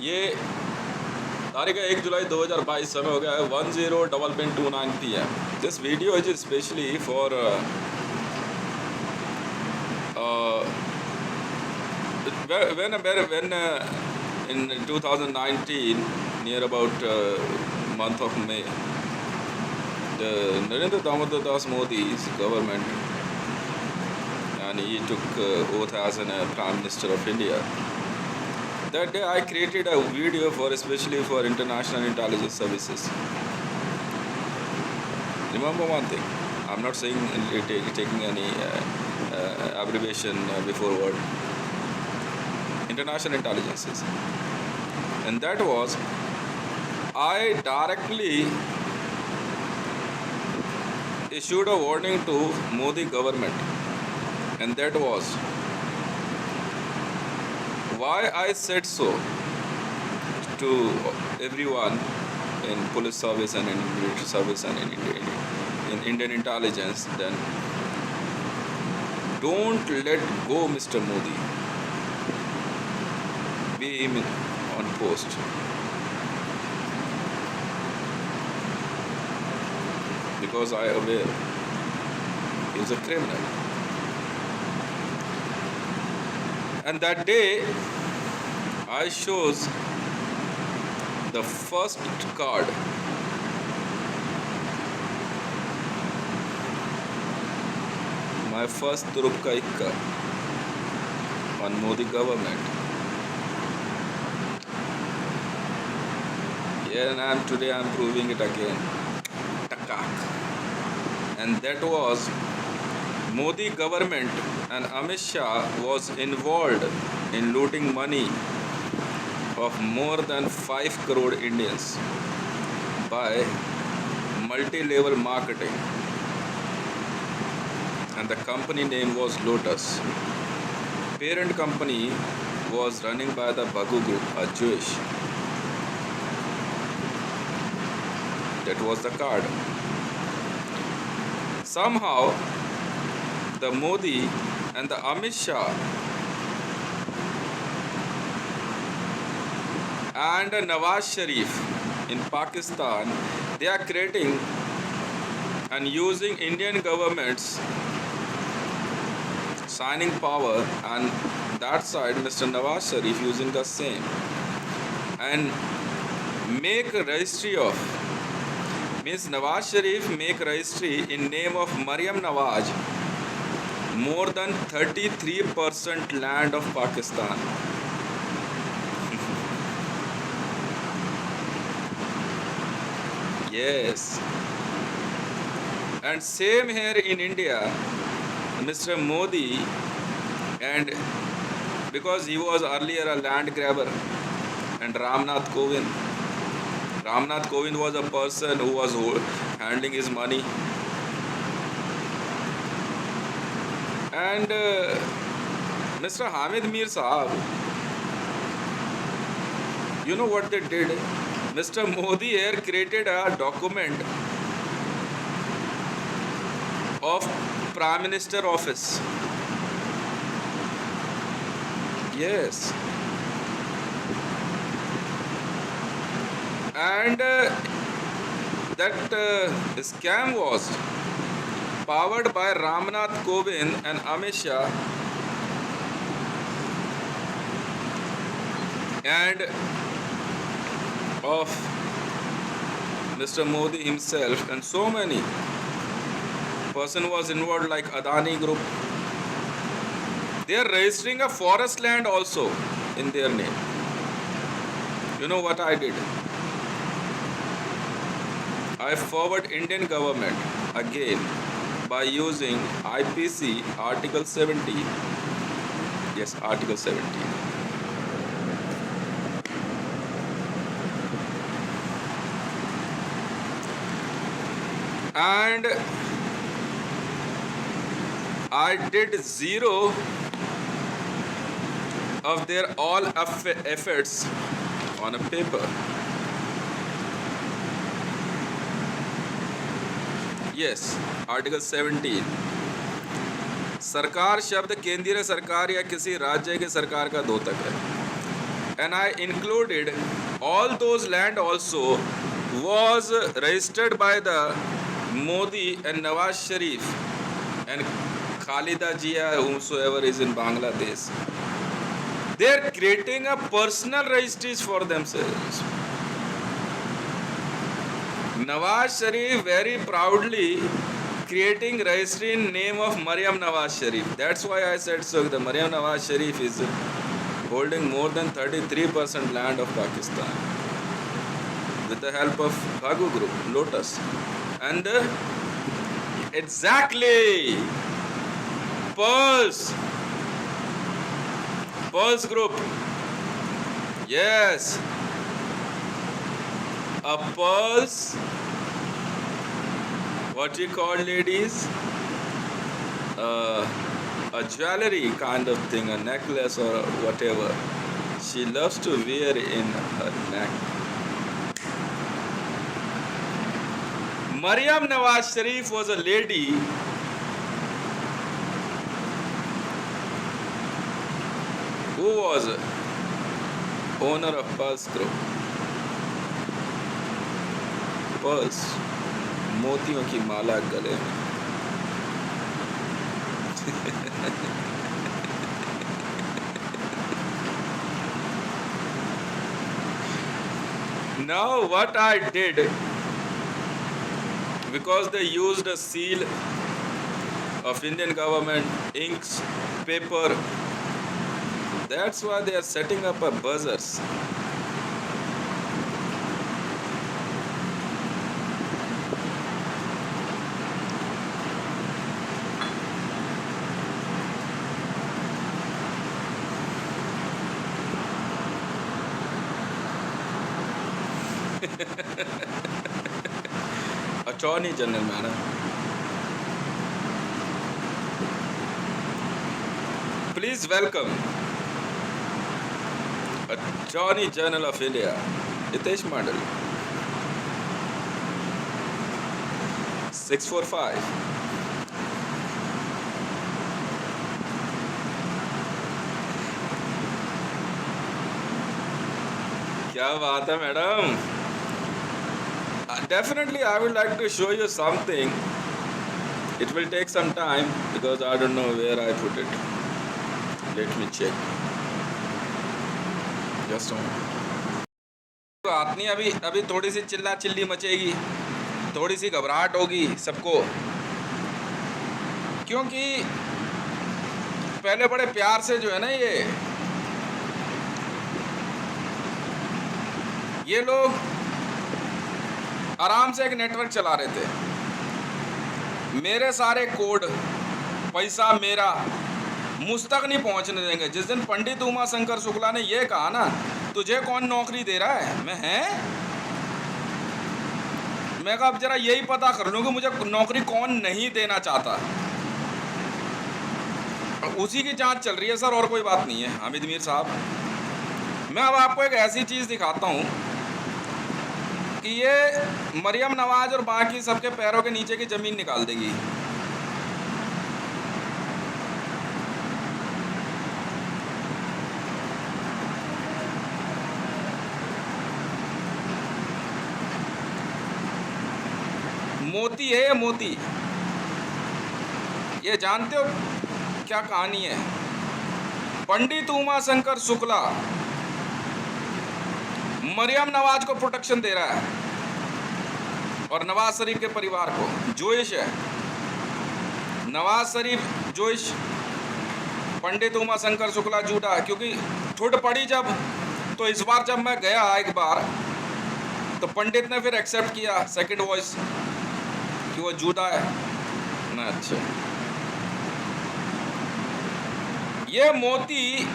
ये तारीख है 1 जुलाई 2022, समय हो गया है 10:29 PM। This video is specially for when in 2019, near about month of May, the Narendra Damodar Das Modi's government, and he took oath as an Prime Minister of India. That day I created a video for especially for international intelligence services. Remember one thing, I'm not saying taking any abbreviation before word. International intelligences. And that was, I directly issued a warning to Modi government. And that was, why I said so to everyone in police service and in military service and in Indian intelligence, then don't let go Mr. Modi. Be him on post. Because I am aware he is a criminal. And that day I chose the first card my first Turupka Ikka on Modi government. Yeah, and today I'm proving it again. Takak. And that was Modi government and Amit Shah was involved in looting money of more than 5 crore Indians by multi-level marketing. And the company name was Lotus. Parent company was running by the Bagu Group, a Jewish. That was the card. Somehow, the Modi and the Amit Shah and Nawaz Sharif in Pakistan, they are creating and using Indian government's signing power, and that side Mr. Nawaz Sharif using the same, and make a registry of means Nawaz Sharif make registry in name of Maryam Nawaz more than 33% land of Pakistan. Yes. And same here in India, Mr. Modi, and because he was earlier a land grabber, and Ramnath Kovind was a person who was handling his money. And Mr. Hamid Mir Sahab, you know what they did? Mr. Modi here created a document of Prime Minister office. Yes. And that scam was powered by Ramnath Kovind and Amit Shah, and of Mr. Modi himself, and so many person was involved like Adani Group. They are registering a forest land also in their name. You know what I did? I forward Indian government again by using IPC Article 70. Yes, Article 70. And I did zero of their all efforts on a paper. Yes, Article 17. सरकार शब्द केंद्रीय सरकार या किसी राज्य की सरकार का द्योतक है. and I included all those land also was registered by the Modi and Nawaz Sharif and Khalida Jia, whomsoever is in Bangladesh. They are creating a personal registries for themselves. Nawaz Sharif very proudly creating registry in name of Maryam Nawaz Sharif. That's why I said so. The Maryam Nawaz Sharif is holding more than 33% land of Pakistan with the help of Bhagu Group, Lotus. And exactly Pearls Group. Yes. A Pearls, what you call, ladies? A jewelry kind of thing, a necklace or whatever. She loves to wear in her neck. Maryam Nawaz Sharif was a lady who was owner of Pearls Group. Purse, मोतियों की माला गले में. Now what I did, because they used a seal of Indian government, inks, paper, that's why they are setting up a buzzers. Attorney General, madam. Please welcome Attorney General of India, Hitesh Mandal. 645. क्या बात है madam? Definitely I would like to show you something. It will take some time because I don't know where I put it. Let me check. Just a moment. बात नहीं, अभी थोड़ी सी चिल्ला chilli मचेगी, थोड़ी सी घबराहट होगी सबको, क्योंकि पहले बड़े प्यार से जो है ना ये लोग आराम से एक नेटवर्क चला रहे थे. मेरे सारे कोड, पैसा मेरा, मुझ तक नहीं पहुंचने देंगे. जिस दिन पंडित उमा शंकर शुक्ला ने ये कहा ना, तुझे कौन नौकरी दे रहा है, मैं कहा अब जरा यही पता कर लूँ कि मुझे नौकरी कौन नहीं देना चाहता. उसी की जांच चल रही है सर, और कोई बात नहीं है हामिद मीर साहब. मैं अब आपको एक ऐसी चीज़ दिखाता हूँ कि ये मरियम नवाज और बाकी सबके पैरों के नीचे की ज़मीन निकाल देगी. मोती है ये, मोती. ये जानते हो क्या कहानी है? पंडित उमा शंकर शुक्ला मरियम नवाज को प्रोटेक्शन दे रहा है और नवाज शरीफ के परिवार को. जोइश है नवाज शरीफ, जोइश पंडित उमा शंकर शुक्ला झूठा. क्योंकि ठुड पड़ी जब, तो इस बार जब मैं गया एक बार, तो पंडित ने फिर एक्सेप्ट किया सेकंड वॉइस कि वो झूठा है ना. अच्छा, ये मोती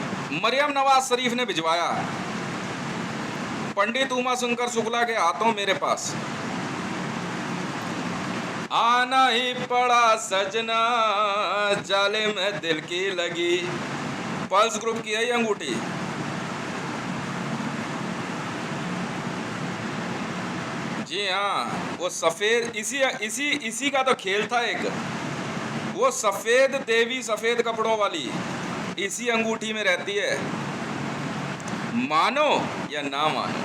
मरियम नवाज शरीफ ने भिजवाया पंडित उमा शंकर शुक्ला के हाथों मेरे पास. आना ही पड़ा सजना, जाले में दिल की लगी. पल्स ग्रुप की है ये अंगूठी. जी हाँ, वो सफेद, इसी का तो खेल था एक. वो सफेद देवी, सफेद कपड़ों वाली, इसी अंगूठी में रहती है. मानो या ना मानो,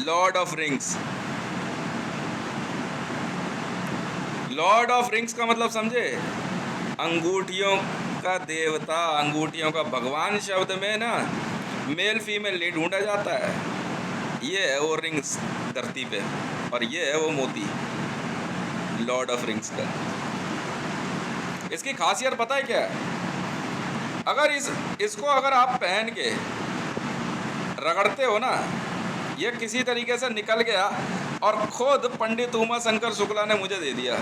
Lord of rings. Lord of rings का मतलब समझे? अंगूठियों का देवता, अंगूठियों का भगवान शब्द में ना मेल फीमेल नहीं ढूंढा जाता है। ये है वो रिंग्स धरती पे, और ये है वो मोती, लॉर्ड ऑफ रिंग्स का। इसकी खासियत पता है क्या है? अगर इसको अगर आप पहन के रगड़ते हो ना, ये किसी तरीके से निकल गया, और खुद पंडित उमा शंकर शुक्ला ने मुझे दे दिया।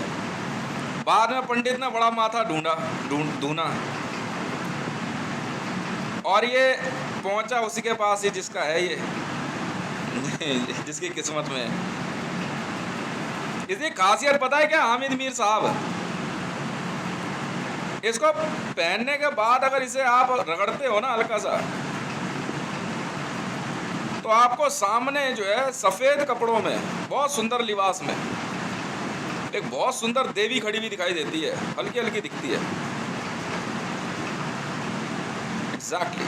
बाद में पंडित ने बड़ा माथा ढूंढा, और ये पहुंचा उसी के पास ही जिसका है ये जिसकी किस्मत में है। इसकी खासियत पता है क्या हामिद मीर साहब? इसको पहनने के बाद अगर इसे आप रगड़ते हो ना हल्का सा, तो आपको सामने जो है सफेद कपड़ों में, बहुत सुंदर लिबास में, एक बहुत सुंदर देवी खड़ी हुई दिखाई देती है, हल्की हल्की दिखती है। एग्जैक्टली।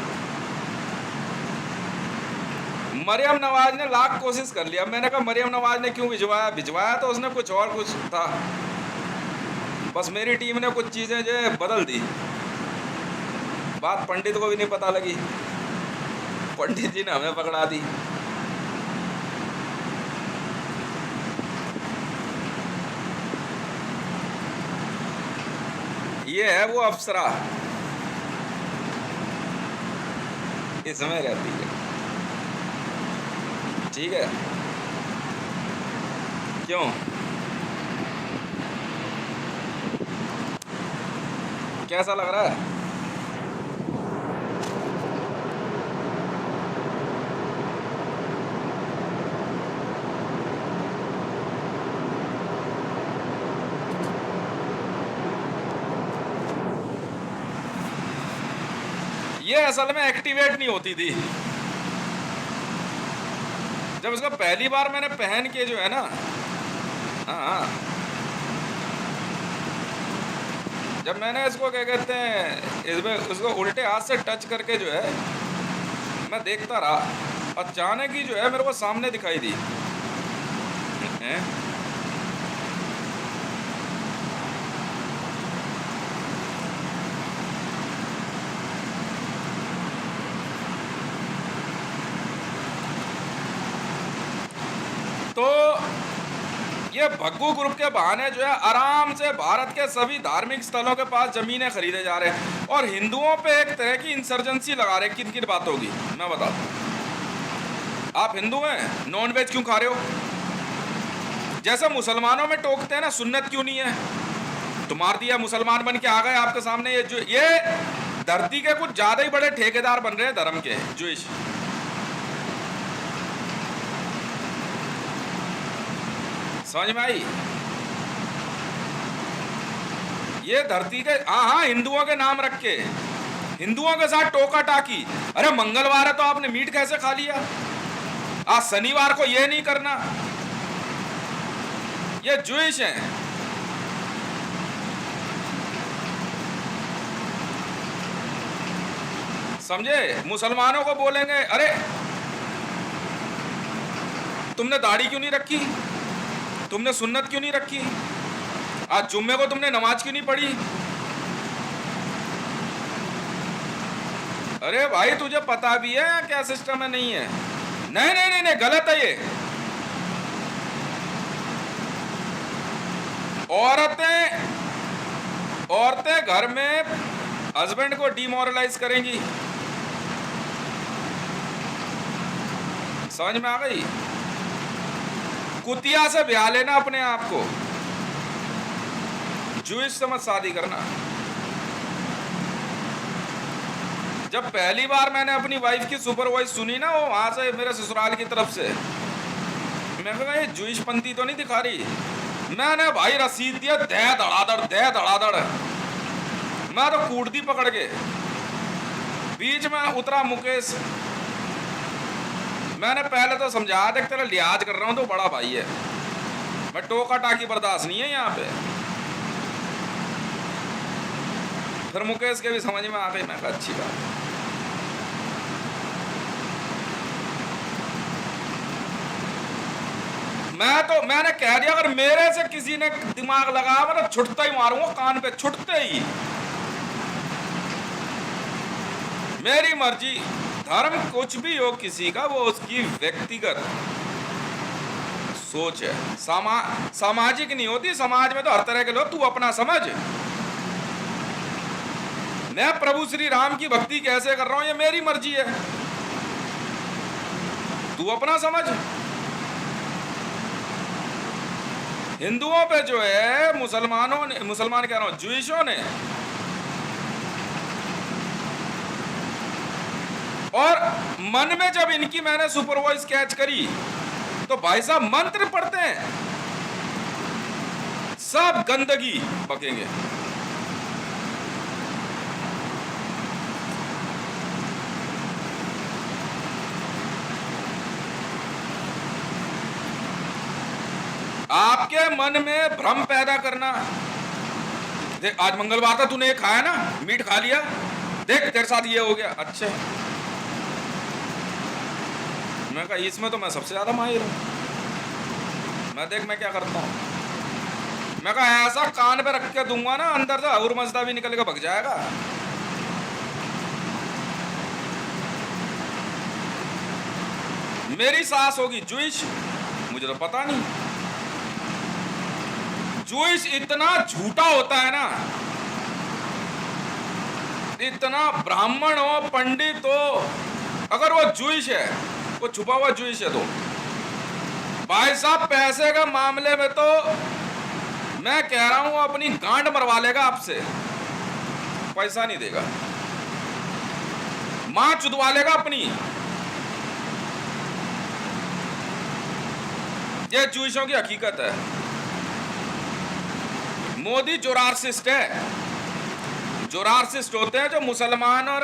मरियम नवाज ने लाख कोशिश कर लिया। मैंने कहा मरियम नवाज ने क्यों भिजवाया तो उसने कुछ और कुछ था, बस मेरी टीम ने कुछ चीजें जो है बदल दी। बात पंडित को भी नहीं पता लगी, पंडित जी ने हमें पकड़ा दी। ये है वो अप्सरा, इसमें रहती है। ठीक है, क्यों? कैसा लग रहा है? ये असल में एक्टिवेट नहीं होती थी। जब इसको पहली बार मैंने पहन के जो है ना, हाँ, जब मैंने इसको क्या कहते हैं, इसमें उसको उल्टे हाथ से टच करके जो है मैं देखता रहा, अचानक ही जो है मेरे को सामने दिखाई दी। तो ये भग्गू ग्रुप के बहाने जो है आराम से भारत के सभी धार्मिक स्थलों के पास जमीनें खरीदे जा रहे हैं, और हिंदुओं पे एक तरह की इंसर्जेंसी लगा रहे हैं। किन किन बातों की मैं बताता हूं। आप हिंदू हैं, नॉन वेज क्यों खा रहे हो? जैसे मुसलमानों में टोकते हैं ना, सुन्नत क्यों नहीं है? तो मार दिया, मुसलमान बन के आ गए आपके सामने। ये धरती के कुछ ज्यादा ही बड़े ठेकेदार बन रहे हैं धर्म के, जूइश। समझ में आई? ये धरती के, हाँ, हिंदुओं के नाम रख के हिंदुओं के साथ टोका टाकी। अरे मंगलवार है तो आपने मीट कैसे खा लिया? आज शनिवार को ये नहीं करना। ये जूइश है। समझे? मुसलमानों को बोलेंगे अरे तुमने दाढ़ी क्यों नहीं रखी, तुमने सुन्नत क्यों नहीं रखी, आज जुम्मे को तुमने नमाज क्यों नहीं पढ़ी? अरे भाई तुझे पता भी है क्या सिस्टम है? नहीं है। नहीं नहीं नहीं, नहीं गलत है ये। औरतें घर में हस्बैंड को डिमोरलाइज करेंगी। समझ में आ गई? कुतिया से ब्याह लेना अपने आप को, जूइश से मत शादी करना। जब पहली बार मैंने अपनी वाइफ की सुपर वॉइस सुनी ना, वो वहां से मेरे ससुराल की तरफ से, मैं कहा ये जूइश पंथी तो नहीं दिखा रही। मैंने भाई रसीद दिया, दे धड़ाधड़। मैं तो कूट दी पकड़ के। बीच में उतरा मुकेश। मैंने पहले तो समझाया था, तेरा लिहाज कर रहा हूं तो बड़ा भाई है, मैं टोका टाकी बर्दाश्त नहीं है यहाँ पे। फिर मुकेश के भी समझ में आ गई। मैं कहा अच्छी बात। मैंने कह दिया, अगर मेरे से किसी ने दिमाग लगाया मैं तो छुटते ही मारूंगा, कान पे छुटते ही। मेरी मर्जी, धर्म कुछ भी हो किसी का, वो उसकी व्यक्तिगत सोच है, सामाजिक नहीं होती। समाज में तो हर तरह के लोग, तू अपना समझ। मैं प्रभु श्री राम की भक्ति कैसे कर रहा हूं ये मेरी मर्जी है, तू अपना समझ। हिंदुओं पे जो है मुसलमान कह रहा हूं, ज्यूइशों ने और मन में जब इनकी मैंने सुपर वॉइस कैच करी तो भाई साहब मंत्र पढ़ते हैं, सब गंदगी बकेंगे। आपके मन में भ्रम पैदा करना। देख आज मंगलवार था, तूने ये खाया ना, मीट खा लिया, देख तेरे साथ ये हो गया। अच्छा, मैं कहा इसमें तो मैं सबसे ज्यादा माहिर हूं, मैं देख मैं क्या करता हूं। मैं कहा ऐसा कान पे रख के दूंगा ना, अंदर से और मजदा भी निकल के भग जाएगा। मेरी सास होगी जूइश, मुझे तो पता नहीं। जूइश इतना झूठा होता है ना, इतना ब्राह्मण हो, पंडित हो, अगर वो जूइश है, वो छुपा हुआ जूइश है, तो भाई साहब पैसे का मामले में तो मैं कह रहा हूं अपनी गांड मरवा लेगा आपसे, पैसा नहीं देगा, मां चुदवा लेगा अपनी। ये जूइशों की हकीकत है। मोदी जोरार्सिस्ट है, जोरार्सिस्ट होते हैं जो मुसलमान और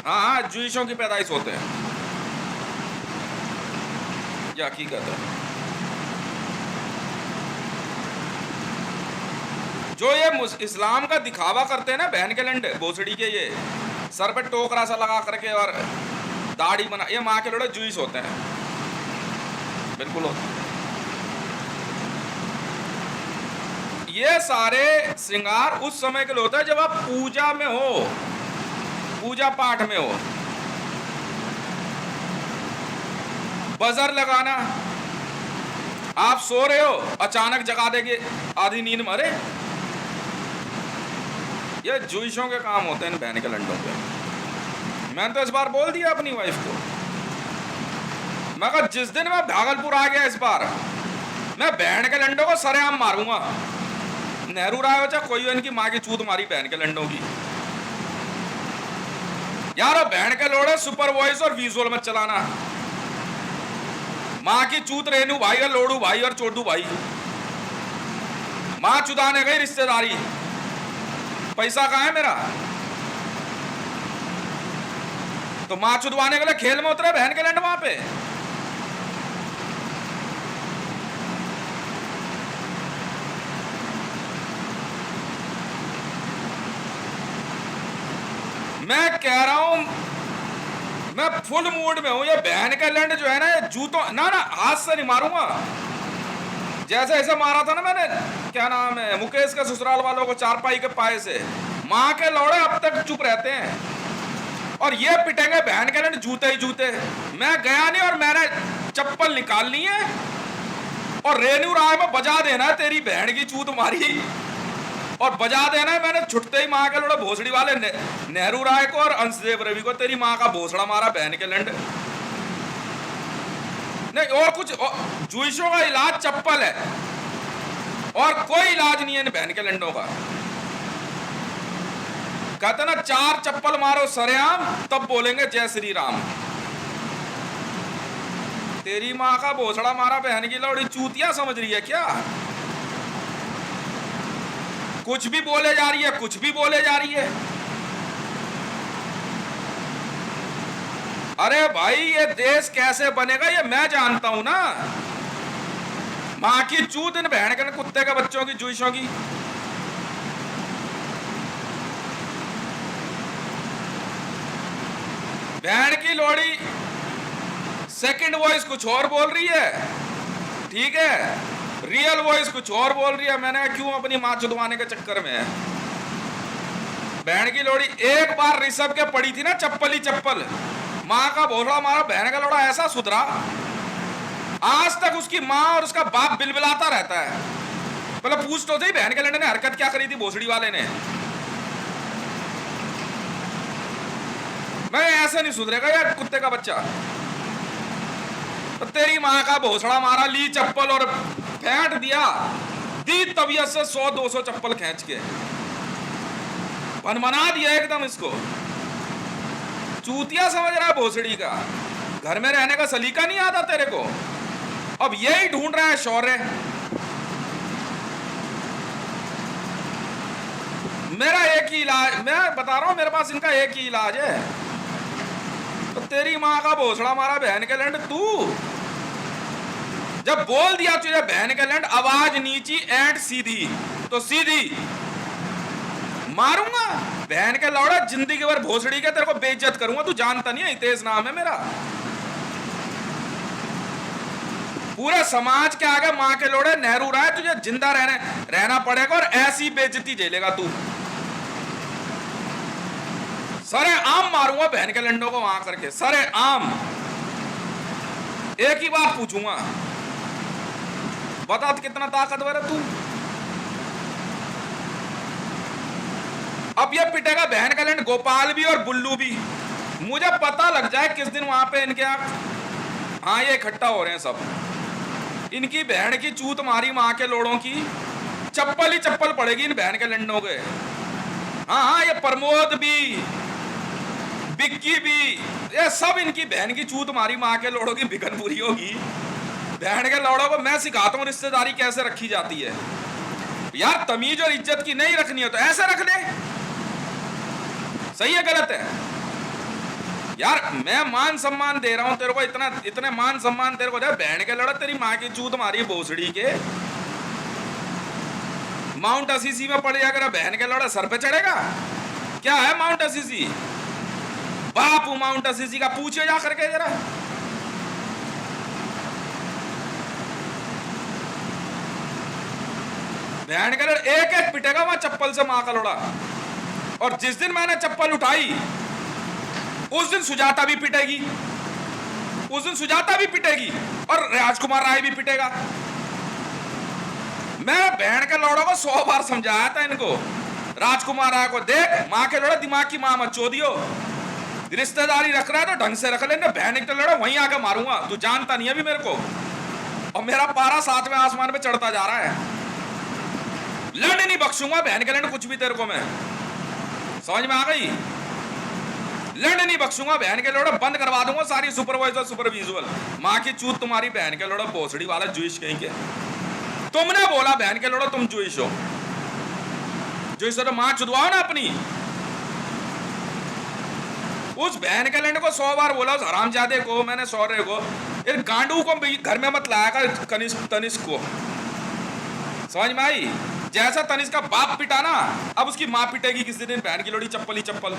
हाँ जूइशों की पैदाइश होते हैं, यह हकीकत है। जो ये इस्लाम का दिखावा करते हैं ना, बहन के लंडे भोसड़ी के, ये सर पे टोकरा सा लगा करके और दाढ़ी बना, ये माँ के लोड़े जूइश होते हैं, बिल्कुल होते हैं। ये सारे श्रृंगार उस समय के लिए होता है जब आप पूजा में हो, पूजा पाठ में हो। बजर लगाना, आप सो रहे हो अचानक जगा देंगे आधी नींद में, अरे ये जूइशों के काम होते हैं, इन बहन के लंडों के। मैंने तो इस बार बोल दिया अपनी वाइफ को, मैं कहा जिस दिन मैं भागलपुर आ गया इस बार, मैं बहन के लंडों को सरेआम मारूंगा। नेहरू राय हो चाहे कोई हो, इनकी माँ की चूत मारी बहन के लंडों की। यार बहन के लोड़े सुपर वॉइस और विजुअल मत चलाना। माँ की चूत रेनू भाई और लोड़ू भाई और चोटू भाई, माँ चुदाने गई रिश्तेदारी, पैसा कहाँ है मेरा? तो माँ चुदवाने के लिए खेल में उतरे बहन के लंड वहां पे। मैं कह रहा हूं, मैं फुल मूड में हूं। ये बहन का लैंड जो है ना, ये जूतों ना हाथ से नहीं मारूंगा, जैसे ऐसे मारा था ना मैंने, क्या नाम है, मुकेश के ससुराल वालों को चारपाई के पाए से। माँ के लौड़े अब तक चुप रहते हैं और ये पिटेंगे बहन के लैंड जूते ही जूते। मैं गया नहीं और मैंने चप्पल निकालनी है और रेनू राय में बजा देना तेरी बहन की चूत मारी, और बजा देना है मैंने छुटते ही माँ के लोड़ा भोसड़ी वाले नेहरू राय को और अंशदेव रवि को, तेरी माँ का भोसड़ा मारा बहन के लंड। नहीं और कुछ, जूइशों का इलाज चप्पल है और कोई इलाज नहीं है इन बहन के लंडों का। कहते ना 4 चप्पल मारो सरेआम तब बोलेंगे जय श्री राम। तेरी माँ का भोसड़ा मारा बहन की लौड़ी, चूतिया समझ रही है क्या? कुछ भी बोले जा रही है, कुछ भी बोले जा रही है। अरे भाई ये देश कैसे बनेगा ये मैं जानता हूं ना। मां की चूत इन बहन के कुत्ते के बच्चों की, जूइशों की। बहन की लोड़ी सेकंड वॉइस कुछ और बोल रही है, ठीक है, रियल वॉइस कुछ और बोल रही है। मैंने क्यों अपनी माँ चुदवाने के चक्कर में है। बहन की लोड़ी एक बार ऋषभ के पड़ी थी ना चप्पल ही चप्पल, माँ का भोसड़ा मारा, बहन का लोड़ा ऐसा सुधरा, आज तक उसकी माँ और उसका बाप बिलबिलाता रहता है। पहले पूछ तो सही बहन के लड़ने ने हरकत क्या करी थी भोसड़ी वाले ने। मैं ऐसा नहीं सुधरेगा यार कुत्ते का बच्चा। तो तेरी माँ का भोसड़ा मारा, ली चप्पल और फेंट दिया, दी तबीयत से 100-200 चप्पल खींच के बनमना दिया एकदम इसको। चूतिया समझ रहा है भोसड़ी का, घर में रहने का सलीका नहीं आता तेरे को। अब यही ढूंढ रहा है शौर्य। मेरा एक ही इलाज, मैं बता रहा हूं, मेरे पास इनका एक ही इलाज है। तो तेरी माँ का भोसड़ा मारा बहन के लैंड, तू जब बोल दिया तुझे बहन के लैंड, आवाज नीची एंड सीधी, तो सीधी मारूंगा बहन के लौड़ा, जिंदगी भर भोसड़ी के तेरे को बेइज्जत करूंगा। तू जानता नहीं है हितेश नाम है मेरा। पूरे समाज के आगे माँ के लोड़े नेहरू रहा है, तुझे जिंदा रहना पड़ेगा और ऐसी बेइज्जती झेलेगा तू। सरे आम मारूंगा बहन के लंडों को वहां करके, सरे आम। एक ही बात पूछूंगा, बता कितना ताकतवर है तू। अब ये पिटेगा बहन का लैंड गोपाल भी और बुल्लू भी। मुझे पता लग जाए किस दिन वहां पे इनके हाँ ये इकट्ठा हो रहे हैं सब, इनकी बहन की चूत मारी माँ के लोड़ों की चप्पल ही चप्पल पड़ेगी इन बहन के लंडों के। हाँ हाँ, ये प्रमोद भी, बिक्की भी, ये सब इनकी बहन की चूत मारी माँ के लोड़ों की बिगन पूरी होगी। बहन के लोड़ों को मैं सिखाता हूँ रिश्तेदारी कैसे रखी जाती है। यार तमीज और इज्जत की नहीं रखनी हो तो ऐसे रख ले, सही है गलत है? यार मैं मान सम्मान दे रहा हूं तेरे को, इतने मान सम्मान तेरे को दे। बहन के लड़ा तेरी माँ की चूत मारी भोसड़ी के, माउंट असीसी में पड़ जाएगा, बहन के लड़ा सर पे चढ़ेगा। क्या है माउंट असीसी? बापू माउंट असीसी का पूछे जा करके जरा। बहन के लड़ा एक एक पिटेगा वहां चप्पल से माँ का लोड़ा। और जिस दिन मैंने चप्पल उठाई उस दिन सुजाता भी पिटेगी, उस दिन सुजाता भी पिटेगी और राजकुमार राय भी पिटेगा। मैं बहन के लौड़ों को 100 बार समझाया था इनको, राजकुमार राय को, देख माँ के लौड़ा दिमाग की माँ मत चोदियो, रिश्तेदारी रख रहा है तो ढंग से रख लेना, बहन के लौड़ा वहीं आके मारूंगा, तू जानता नहीं अभी मेरे को। और मेरा पारा 7वें आसमान पे चढ़ता जा रहा है। लड़ नहीं बख्शूंगा बहन के लड़ कुछ भी तेरे को मैं, समझ में आ गई? लड़ नहीं बख्शूंगा बहन के लोड़ा, बंद करवा दूंगा सारी सुपरवाइजर सुपर विजुअल। माँ की चूत तुम्हारी बहन के लोड़ा भोसड़ी वाला जूइश कहीं के। तुमने बोला बहन के लोड़ा तुम जूइश हो, जूइश हो तो माँ चुदवाओ ना अपनी। उस बहन के लैंड को 100 बार बोला, उस हरामजादे को मैंने, शौर्य को, इस गांडू को घर में मत लाया कर, तनिष्क को, समझ में आई? जैसा तनिष्क का बाप पिटा ना, अब उसकी माँ पिटेगी किसी दिन बहन की लोड़ी चप्पल ही चप्पल।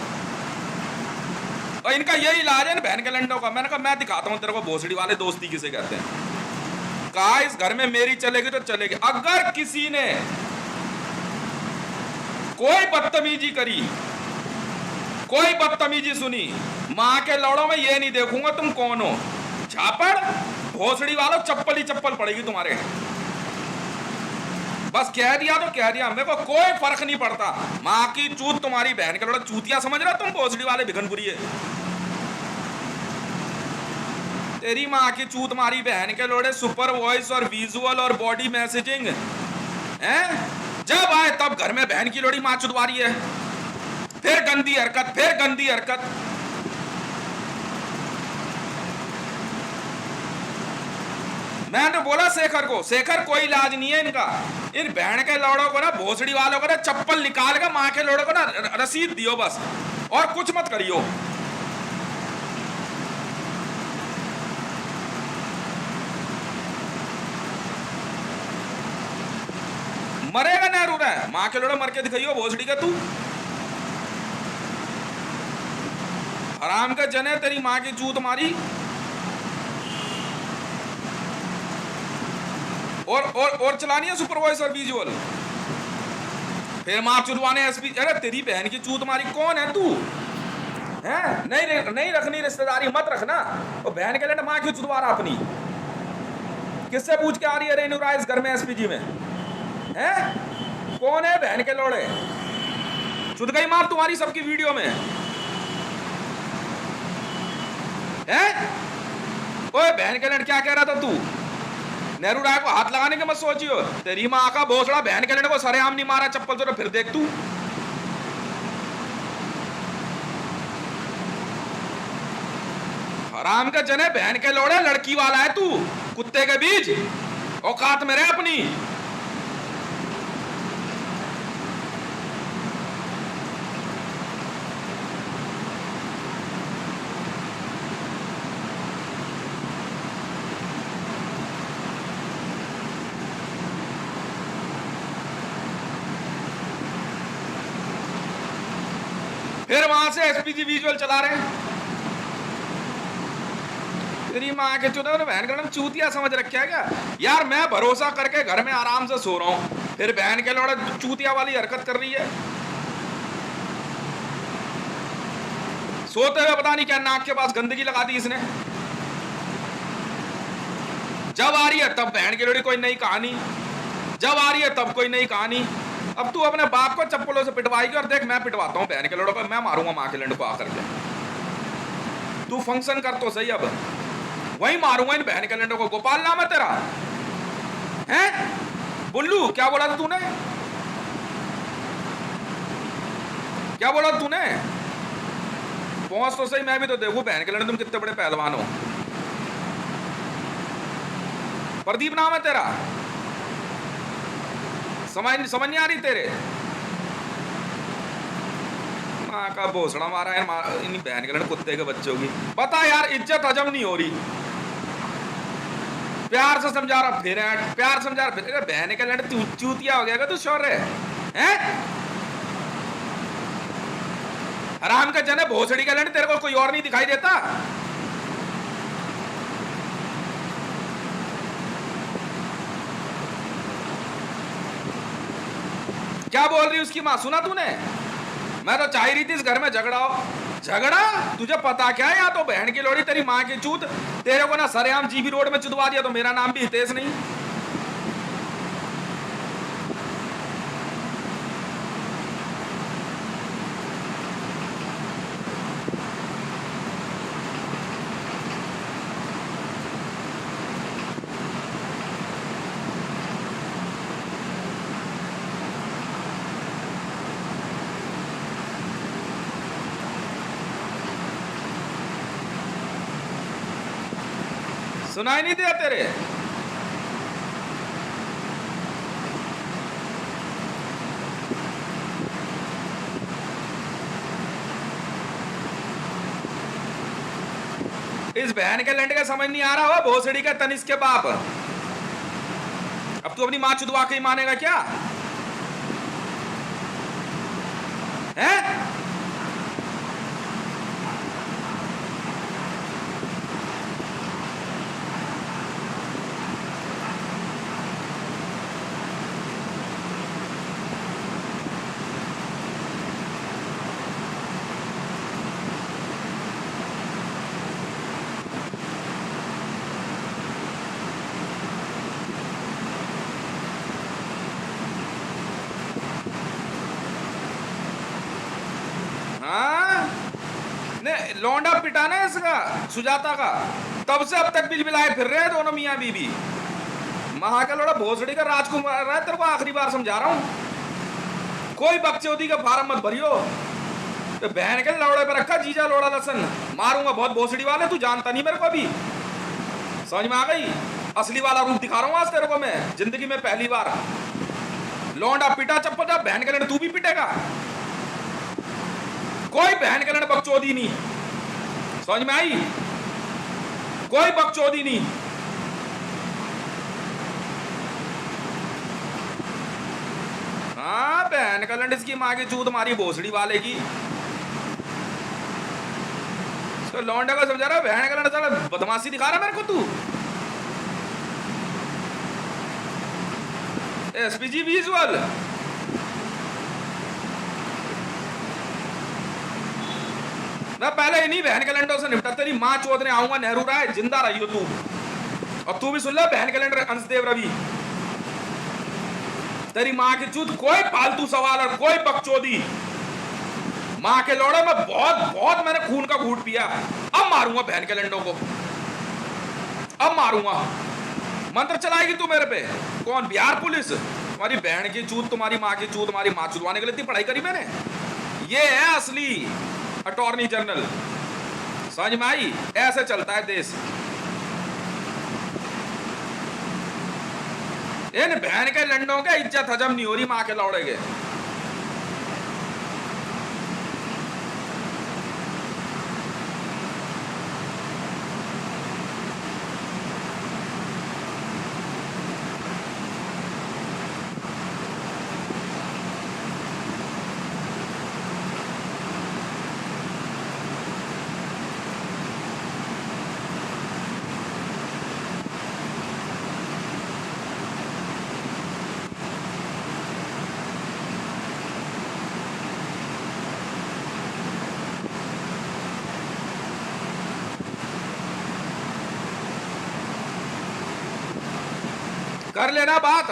और इनका यही इलाज है ना बहन के लंडों का। मैंने कहा मैं दिखाता हूं तेरे को भोसड़ी वाले दोस्ती किसे कहते हैं। कहा इस घर में मेरी चलेगी तो चलेगी। अगर किसी ने कोई बदतमीजी करी, कोई बदतमीजी सुनी, माँ के लौड़ों में ये नहीं देखूंगा तुम कौन हो, झापड़ भोसड़ी वालों चप्पल ही चप्पल पड़ेगी तुम्हारे। बस कह दिया तो कह दिया, मेरे को कोई फर्क नहीं पड़ता। माँ की चूत तुम्हारी बहन के लोड़ा चूतिया समझ रहा तुम भोसड़ी वाले भिखनपुरी है। तेरी माँ की चूत मारी बहन के लोड़े सुपर वॉइस और विजुअल और बॉडी मैसेजिंग हैं? जब आए तब घर में बहन की लोड़ी माँ चुदवा रही है, फिर गंदी हरकत, फिर गंदी हरकत। मैंने बोला शेखर को, शेखर कोई इलाज नहीं है इनका। इन बहन के लौड़ों को ना, भोसड़ी वालों को ना चप्पल निकाल के माँ के लौड़ों को ना रसीद दियो बस, और कुछ मत करियो। मरेगा नेहरू रहा, माँ के लोड़े मर के दिखाइयो भोसड़ी का तू। हराम का जने तेरी माँ की चूत मारी। और चलानी है सुपरवाइजर विजुअल, फिर मार चुदवाने एसपी। अरे तेरी बहन की चूत मारी, कौन है तू? है नहीं रखनी रिश्तेदारी, मत रखना। और बहन के लिए माँ क्यों चुदवा रहा अपनी? किससे पूछ के आ रही है रेणुरा इस घर में एसपीजी में? है कौन है बहन के लोड़े? चुद गई मार तुम्हारी सबकी वीडियो में। है ओए बहन के लिए क्या कह रहा था तू? नेहरू राय को हाथ लगाने के मत सोचियो। तेरी माँ का भोसड़ा, बहन के लड़के को सरेआम नहीं मारा चप्पल से, तो फिर देख तू। हराम का जने, बहन के लोड़े, लड़की वाला है तू, कुत्ते के बीज। औकात में रहे अपनी। फिर वहां से एसपीजी विजुअल चला रहे हैं। तेरी माँ के चुनाव ने बहन का चूतिया समझ रखा है क्या? यार मैं भरोसा करके घर में आराम से सो रहा हूं, फिर बहन के लौड़े चूतिया वाली हरकत कर रही है। सोते हुए पता नहीं क्या नाक के पास गंदगी लगा दी इसने। जब आ रही है तब बहन की लोड़ी कोई नई कहानी, जब आ रही है तब कोई नई कहानी। अब तू अपने बाप को चप्पलों से पिटवाएगी, और देख मैं पिटवाता हूँ बहन के लोड़ों को, मैं मारूंगा माँ के लंड को आकर के। तू फंक्शन कर तो सही, अब वही मारूंगा इन बहन के लंडों को। गोपाल नाम है तेरा? हैं बुल्लू? क्या बोला था तूने? क्या बोला तूने? पहुंच तो सही, मैं भी तो देखूं बहन के लंडे तुम कितने बड़े पहलवान हो। प्रदीप नाम है तेरा? समझ नहीं आ रही तेरे? माँ का भोसड़ा मारा है इन बहन के लड़के कुत्ते के बच्चों की। बता यार, इज्जत हजम नहीं हो रही। प्यार से समझा रहा, फिर प्यार समझा रहा, फिर बहन के लड़के चूतिया हो गया तू शौर्य है? हराम का जने भोसड़ी का लड़के, तेरे को कोई और नहीं दिखाई देता? क्या बोल रही उसकी माँ, सुना तूने? मैं तो चाह रही थी इस घर में झगड़ा हो। झगड़ा? तुझे पता क्या है, या तो बहन की लोड़ी तेरी माँ की चूत, तेरे को ना सरेआम जीबी रोड में चुदवा दिया तो मेरा नाम भी हितेश नहीं। सुनाई नहीं दिया तेरे? इस बहन के लंड का समझ नहीं आ रहा हो, भोसड़ी का तनिष्क के बाप। अब तू अपनी मां चुदवा के ही मानेगा क्या? है? लौंडा पिटाना है इसका, सुजाता का। तब से अब तक बिलबिलाए फिर रहे हैं दोनों मियाँ बीबी। महा का लोड़ा भोसड़ी का राजकुमार है, तेरे को आखिरी बार समझा रहा हूं। कोई बकचोदी का फार्म मत भरियो। तो बहन के लौड़े पर रखा जीजा लोड़ा लसन, मारूंगा बहुत भोसड़ी वाले, तू जानता नहीं मेरे को अभी। समझ में आ गई? असली वाला रूप दिखा रहा हूँ आज तेरे को मैं, जिंदगी में पहली बार। लौंडा पिटा चप्पल जा, बहन के लड़ तू भी पिटेगा। कोई बहन के लड़ बकचोदी नहीं, समझ में आई? कोई बकचोदी नहीं। हाँ, बहन का लड़ इसकी माँ की चूत मारी भोसड़ी वाले की। तो लौंडा को समझा रहा, बहन का लड़ साला बदमाशी दिखा रहा मेरे को तू। SPG visual. मैं पहले इन्हीं बहन कैलेंडर से निपटा, तेरी माँ चौधरी आऊंगा नेहरू राय, जिंदा रही हो तू। और तू भी सुन ले बहन कैलेंडर अंशदेव रवि, तेरी माँ की चूत, कोई फालतू सवाल और कोई बकचोदी, माँ के लौड़े में बहुत मैंने खून का घूंट पिया। अब मारूंगा बहन कैलेंडर को, अब मारूंगा। मंत्र चलाएगी तू मेरे पे? कौन? बिहार पुलिस? तुम्हारी बहन की चूत, तुम्हारी माँ की चूत, तुम्हारी माँ चुदवाने के लिए इतनी पढ़ाई करी मैंने? ये है असली अटॉर्नी जनरल, समझ में आई? ऐसे चलता है देश। इन बहन के लंडों के इज्जत हजम नहीं हो रही माँ के लौड़े के। कर लेना बात।